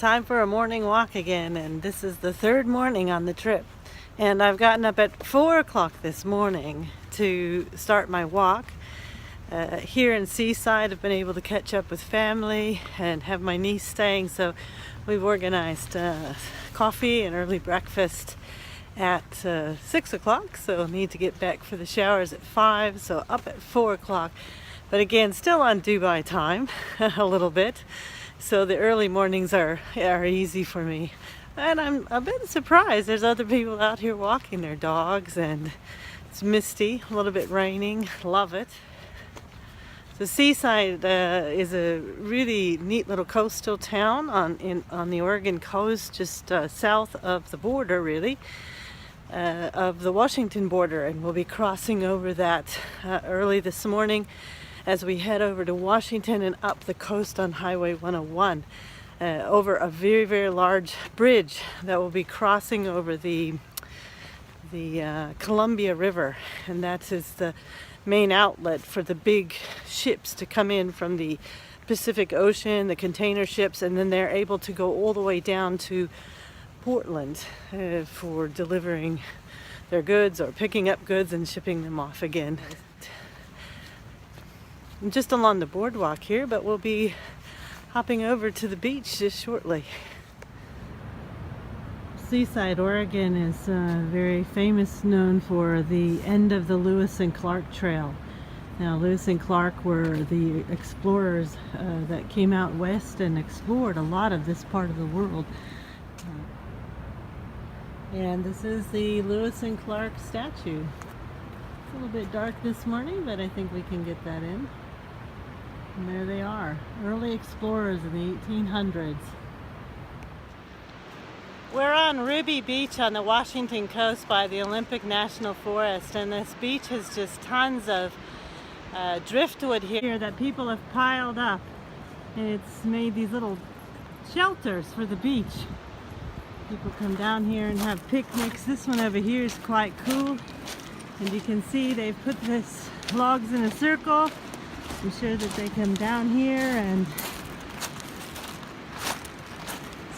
Time for a morning walk again, and this is the third morning on the trip. And I've gotten up at 4 o'clock this morning to start my walk. Here in Seaside, I've been able to catch up with family and have my niece staying, so we've organized coffee and early breakfast at 6 o'clock, so need to get back for the showers at 5, so up at 4 o'clock. But again, still on Dubai time a little bit, so the early mornings are easy for me. And I'm a bit surprised. There's other people out here walking their dogs, and it's misty, a little bit raining. Love it. So Seaside is a really neat little coastal town on the Oregon coast, just south of the border, really, of the Washington border. And we'll be crossing over that early this morning as we head over to Washington and up the coast on Highway 101. Over a very, very large bridge that will be crossing over the Columbia River, and that is the main outlet for the big ships to come in from the Pacific Ocean, the container ships, and then they're able to go all the way down to Portland for delivering their goods or picking up goods and shipping them off again. I'm just along the boardwalk here, but we'll be hopping over to the beach just shortly. Seaside, Oregon is very famous, known for the end of the Lewis and Clark Trail. Now, Lewis and Clark were the explorers that came out west and explored a lot of this part of the world. And this is the Lewis and Clark statue. It's a little bit dark this morning, but I think we can get that in. And there they are, early explorers in the 1800s. We're on Ruby Beach on the Washington coast by the Olympic National Forest, and this beach has just tons of driftwood here that people have piled up, and it's made these little shelters for the beach. People come down here and have picnics. This one over here is quite cool, and you can see they've put this logs in a circle. I'm sure that they come down here and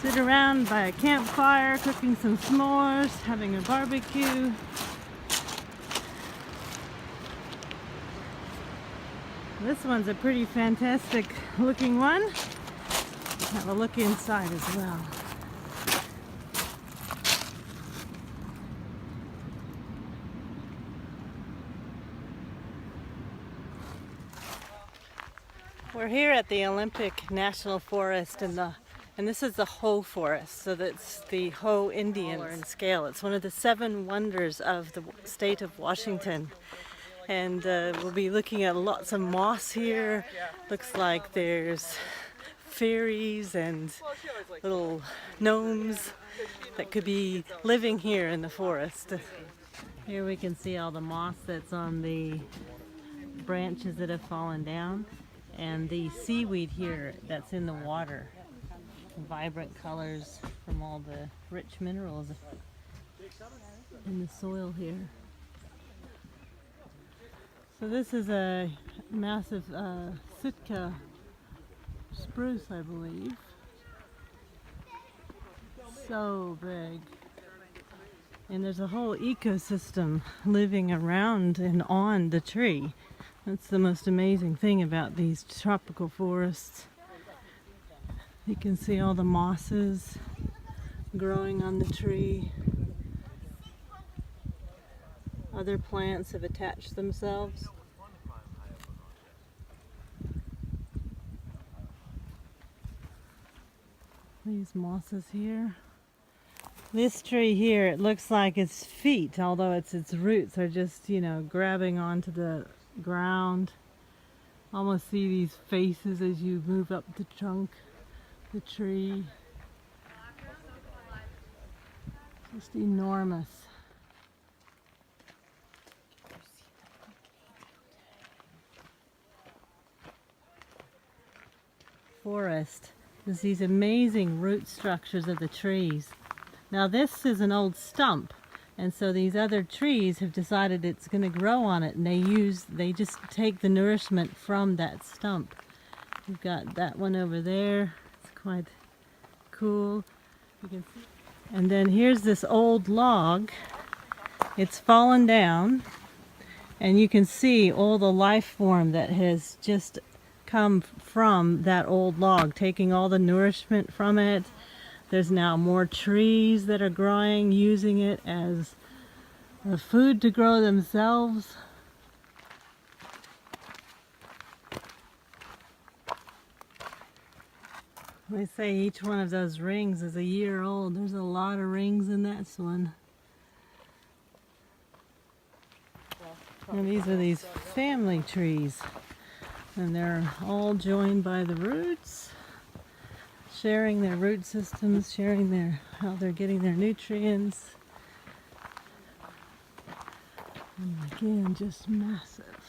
sit around by a campfire, cooking some s'mores, having a barbecue. This one's a pretty fantastic looking one. Have a look inside as well. We're here at the Olympic National Forest, and this is the Hoh Forest. So that's the Hoh Indian scale. It's one of the 7 wonders of the state of Washington. And we'll be looking at lots of moss here. Looks like there's fairies and little gnomes that could be living here in the forest. Here we can see all the moss that's on the branches that have fallen down, and the seaweed here that's in the water. Vibrant colors from all the rich minerals in the soil here. So this is a massive Sitka spruce, I believe. So big. And there's a whole ecosystem living around and on the tree. That's the most amazing thing about these tropical forests. You can see all the mosses growing on the tree. Other plants have attached themselves. These mosses here. This tree here, it looks like its feet, although its roots are just, grabbing onto the ground. Almost see these faces as you move up the trunk, the tree. Just enormous. Forest. There's these amazing root structures of the trees. Now this is an old stump, and so these other trees have decided it's going to grow on it, and they just take the nourishment from that stump. We've got that one over there. It's quite cool. You can see. And then here's this old log. It's fallen down, and you can see all the life form that has just come from that old log, taking all the nourishment from it. There's now more trees that are growing, using it as food to grow themselves. They say each one of those rings is a year old. There's a lot of rings in that one. And these are these family trees. And they're all joined by the roots, sharing their root systems, sharing how they're getting their nutrients. And again, just massive.